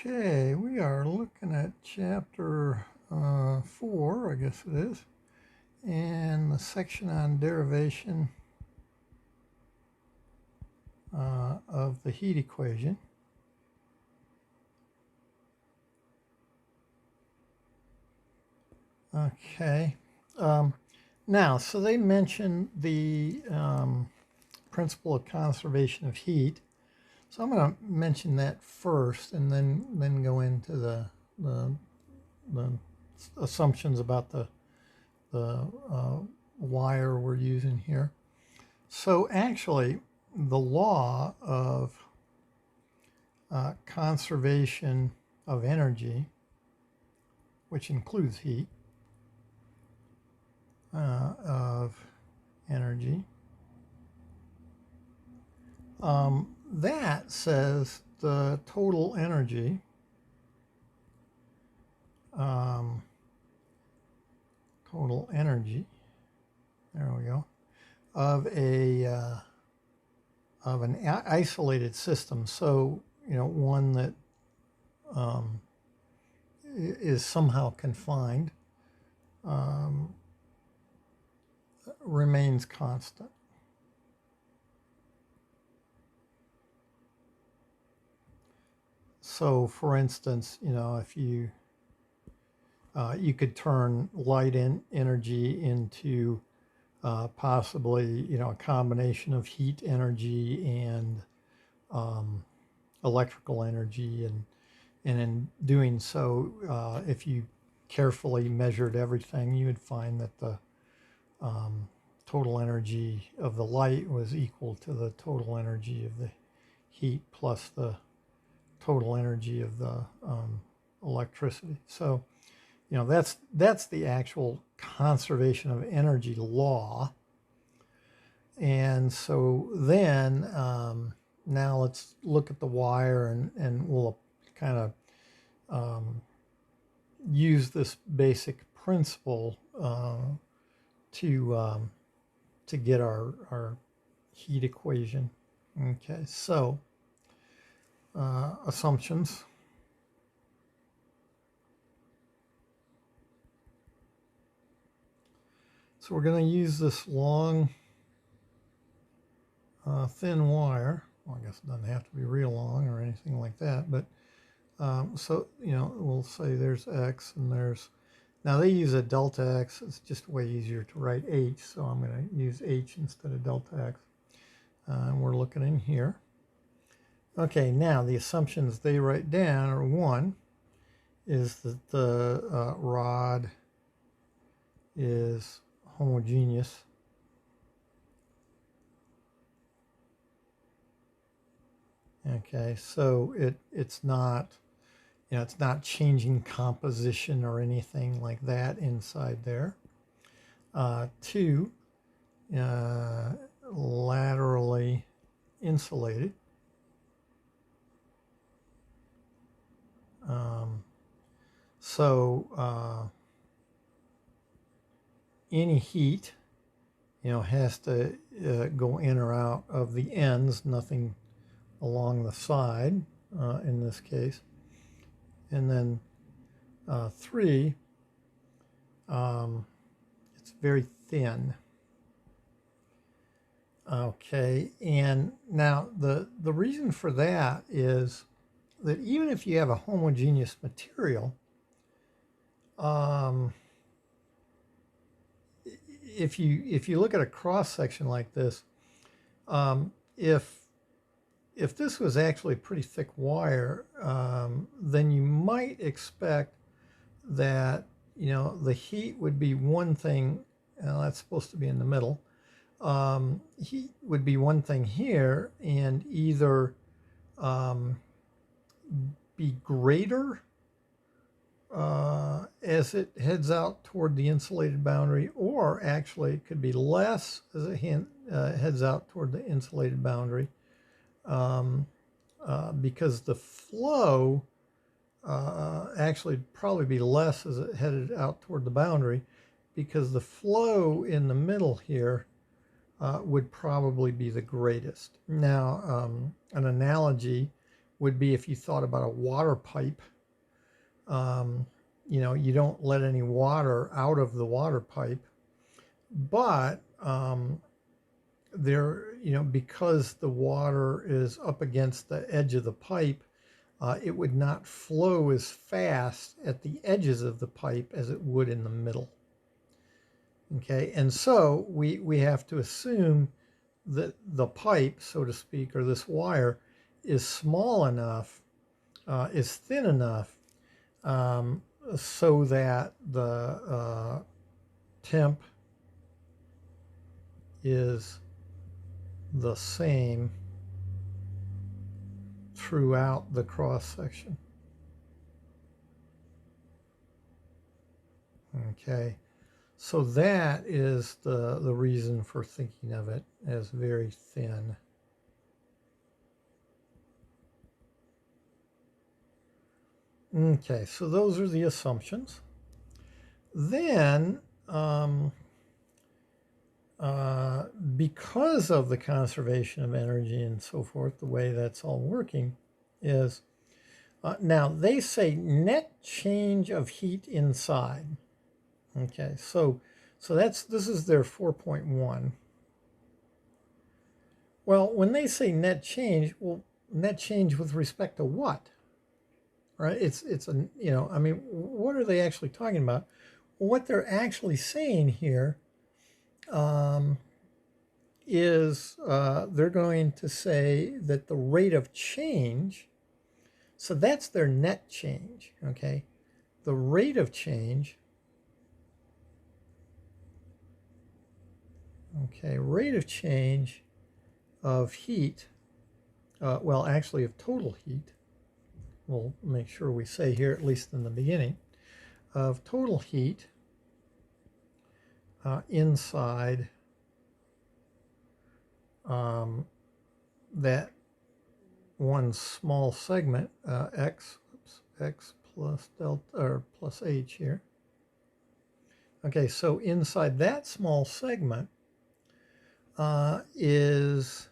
Okay, we are looking at chapter 4, I guess it is, and the section on derivation of the heat equation. Okay, now, so they mentioned the principle of conservation of heat. So I'm going to mention that first, and then go into the assumptions about the wire we're using here. So actually, the law of conservation of energy, which includes heat, of energy, that says the total energy there we go, of an isolated system, so one that is somehow confined, remains constant. So for instance, if you could turn light energy into possibly a combination of heat energy and electrical energy, and in doing so, if you carefully measured everything, you would find that the total energy of the light was equal to the total energy of the heat plus the total energy of the electricity. So that's the actual conservation of energy law. And so then now let's look at the wire, and we'll kind of use this basic principle to get our heat equation. Okay, so assumptions. So we're going to use this long, thin wire. Well, I guess it doesn't have to be real long or anything like that, but so, we'll say there's X and there's, now they use a delta X. It's just way easier to write H, so I'm going to use H instead of delta X. And we're looking in here. Okay, now the assumptions they write down are: one is that the rod is homogeneous. Okay, so it's not, it's not changing composition or anything like that inside there. Two, laterally insulated. So any heat, has to go in or out of the ends, nothing along the side in this case. And then three, it's very thin. Okay, and now the reason for that is that even if you have a homogeneous material, if you look at a cross section like this, if this was actually pretty thick wire, then you might expect that the heat would be one thing, that's supposed to be in the middle. Heat would be one thing here, and either be greater as it heads out toward the insulated boundary, or actually it could be less as it heads out toward the insulated boundary, because the flow actually probably be less as it headed out toward the boundary, because the flow in the middle here would probably be the greatest. Now, an analogy would be if you thought about a water pipe. You know, you don't let any water out of the water pipe, but there, you know, because the water is up against the edge of the pipe, it would not flow as fast at the edges of the pipe as it would in the middle. Okay, and so we have to assume that the pipe, so to speak, or this wire, is small enough, is thin enough, so that the temp is the same throughout the cross section. Okay, so that is the reason for thinking of it as very thin. Okay, so those are the assumptions. Then, because of the conservation of energy and so forth, the way that's all working is, now they say net change of heat inside. Okay, so this is their 4.1. Well, when they say net change, well, net change with respect to what? Right? It's a, you know, I mean, what are they actually talking about? Well, what they're actually saying here is they're going to say that the rate of change, so that's their net change, okay? The rate of change, okay, rate of change of heat, well, actually of total heat, we'll make sure we say here, at least in the beginning, of total heat inside that one small segment, x plus delta, or plus h here. Okay, so inside that small segment is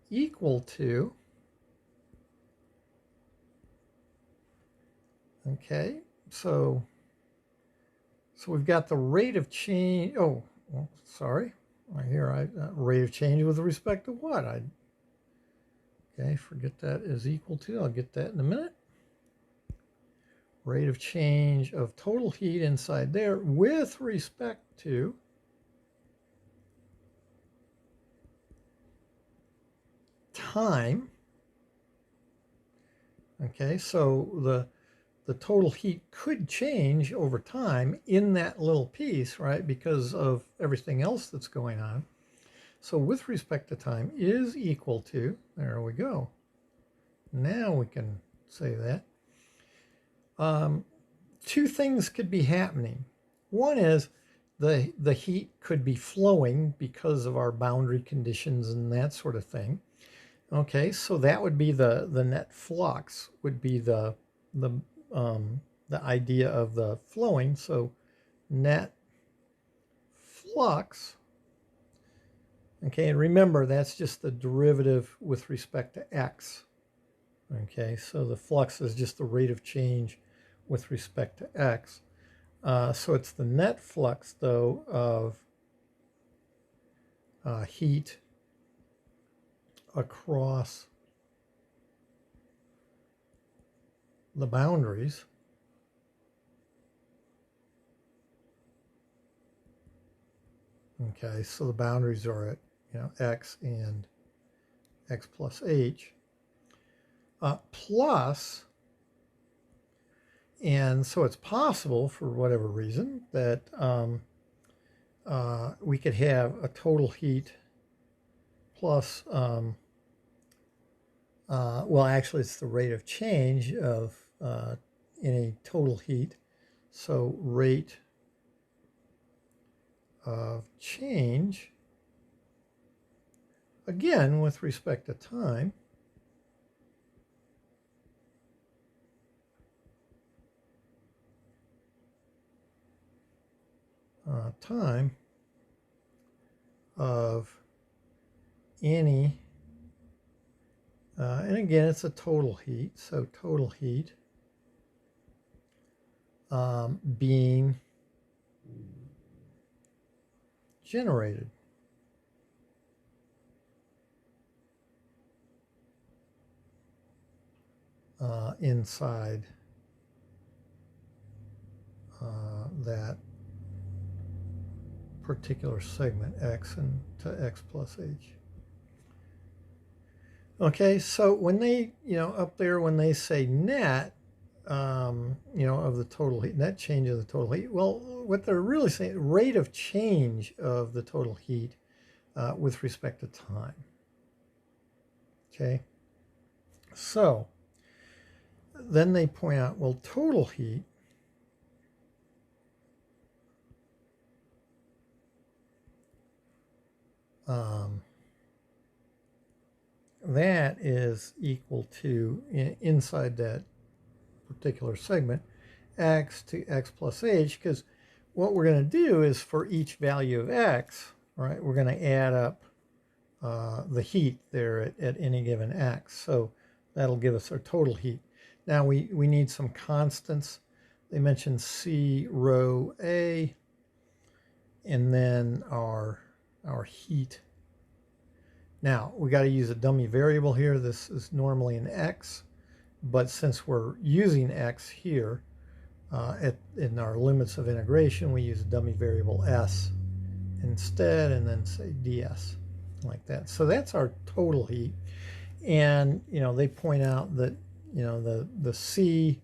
equal to, okay, so we've got the rate of change, oh, well, sorry, here rate of change with respect to what? Okay, forget that is equal to, I'll get that in a minute. Rate of change of total heat inside there with respect to time. Okay, so the total heat could change over time in that little piece, right, because of everything else that's going on. So with respect to time is equal to, there we go. Now we can say that. Two things could be happening. One is the heat could be flowing because of our boundary conditions and that sort of thing. Okay, so that would be the net flux, would be the idea of the flowing. So net flux, okay, and remember that's just the derivative with respect to x. Okay, so the flux is just the rate of change with respect to x. So it's the net flux, though, of heat across the boundaries. Okay, so the boundaries are at, you know, x and x plus h, plus, and so it's possible for whatever reason that we could have a total heat plus, well, actually it's the rate of change of any total heat. So rate of change, again, with respect to time, time of any And again, it's a total heat. So total heat being generated. Inside that particular segment, x and to x plus h. Okay, so when they, up there when they say net, of the total heat, net change of the total heat, well, what they're really saying, rate of change of the total heat with respect to time. Okay, so then they point out, well, total heat that is equal to, inside that particular segment, x to x plus h, because what we're going to do is for each value of x, right, we're going to add up the heat there at any given x. So that'll give us our total heat. Now we need some constants. They mentioned C rho A, and then our heat. Now we got to use a dummy variable here. This is normally an x, but since we're using x here in our limits of integration, we use a dummy variable s instead, and then say ds, like that. So that's our total heat. And they point out that the C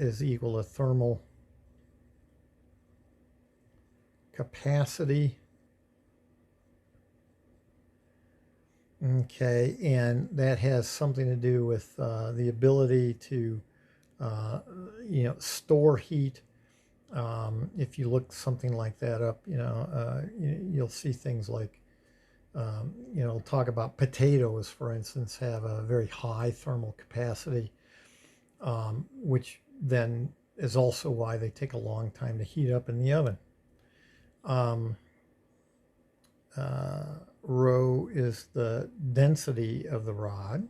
is equal to thermal capacity. Okay, and that has something to do with the ability to store heat. If you look something like that up, you'll see things like talk about potatoes, for instance, have a very high thermal capacity, which then is also why they take a long time to heat up in the oven. Rho is the density of the rod.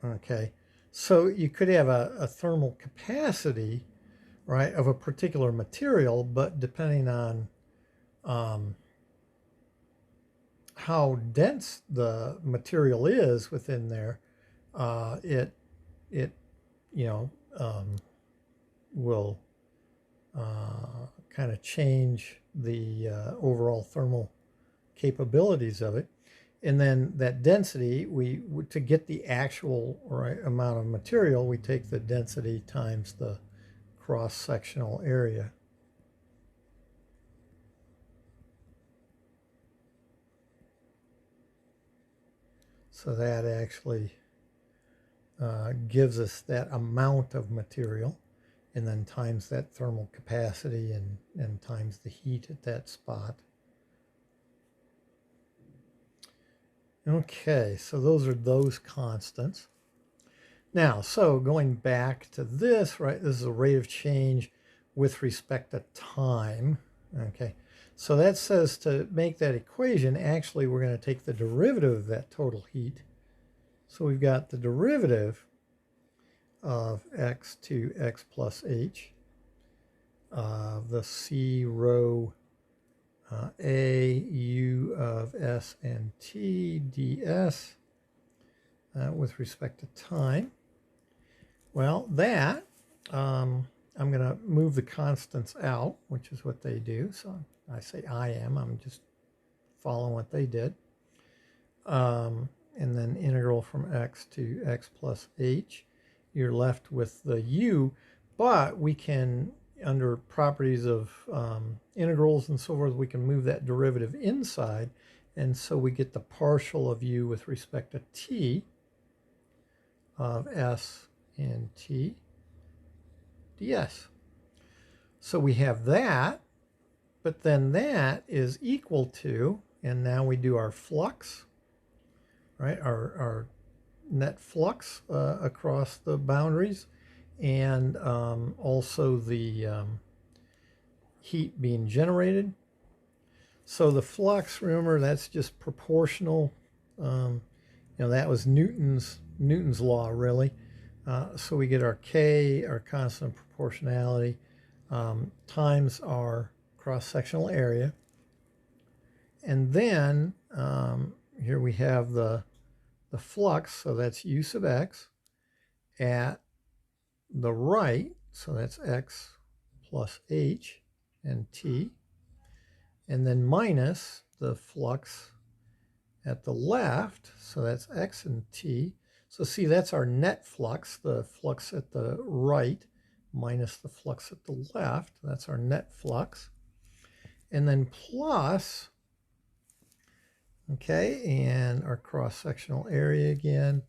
Okay, so you could have a thermal capacity, right, of a particular material, but depending on how dense the material is within there, it will kind of change the overall thermal capabilities of it. And then that density, to get the actual amount of material, we take the density times the cross-sectional area. So that actually gives us that amount of material, and then times that thermal capacity and times the heat at that spot. Okay, so those are those constants. Now, so going back to this, right, this is a rate of change with respect to time. Okay, so that says to make that equation, actually we're going to take the derivative of that total heat. So we've got the derivative of x to x plus h of the C rho A U of S and T ds with respect to time. Well, that, I'm going to move the constants out, which is what they do. So I say I'm just following what they did. And then integral from x to x plus h. You're left with the u, but we can, under properties of integrals and so forth, we can move that derivative inside, and so we get the partial of u with respect to t of s and t ds. So we have that, but then that is equal to, and now we do our flux, right, our net flux across the boundaries, and also the heat being generated. So the flux, remember, that's just proportional. That was Newton's law, really. So we get our K, our constant proportionality, times our cross-sectional area. And then here we have the flux, so that's U sub x at the right, so that's x plus h and t, and then minus the flux at the left, so that's x and t. So see, that's our net flux, the flux at the right minus the flux at the left. That's our net flux. And then plus, okay, and our cross-sectional area again.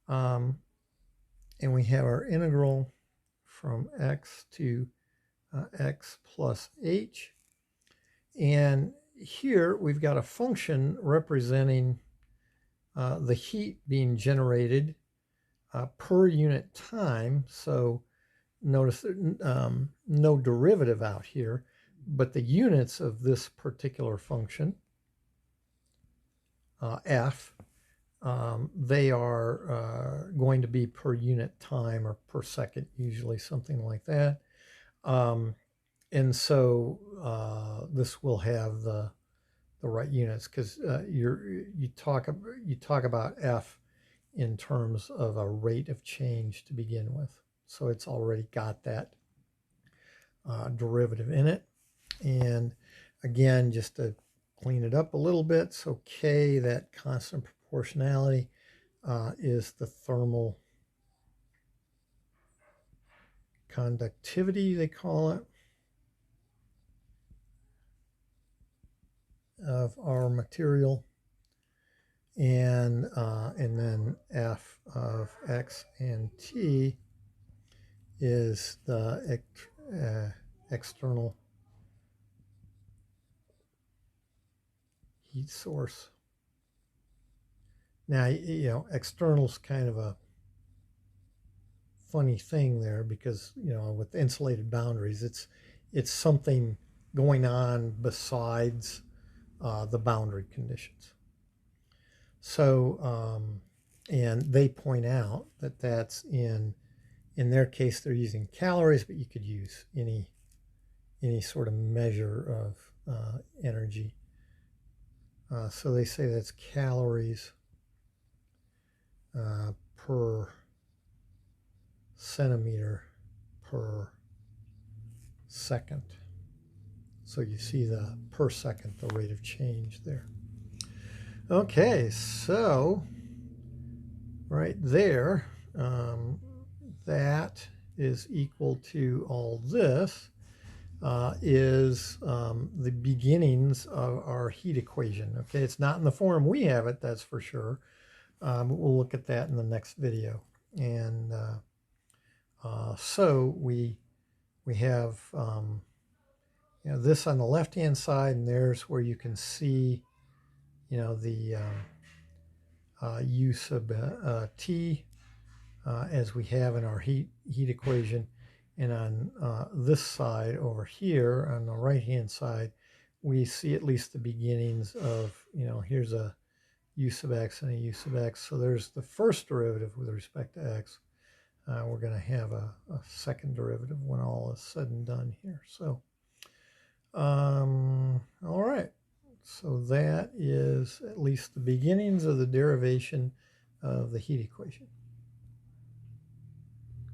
And we have our integral from x to x plus h. And here we've got a function representing the heat being generated per unit time. So notice no derivative out here, but the units of this particular function, f, they are going to be per unit time or per second, usually something like that. And so this will have the right units, because you talk about f in terms of a rate of change to begin with. So it's already got that derivative in it. And again, just to clean it up a little bit, so K, that constant proportionality, is the thermal conductivity, they call it, of our material. And then F of X and T is the external heat source. Now, external's kind of a funny thing there, because, with insulated boundaries, it's something going on besides the boundary conditions. So, and they point out that that's in their case, they're using calories, but you could use any sort of measure of energy. So they say that's calories per centimeter per second. So you see the per second, the rate of change there. Okay, so right there, that is equal to all this is the beginnings of our heat equation. Okay, it's not in the form we have it, that's for sure. But we'll look at that in the next video. And so we have this on the left hand side, and there's where you can see the U sub T as we have in our heat equation. And on this side over here, on the right hand side, we see at least the beginnings of, here's a U sub x and a U sub x. So there's the first derivative with respect to x. We're going to have a second derivative when all is said and done here. So, all right. So that is at least the beginnings of the derivation of the heat equation.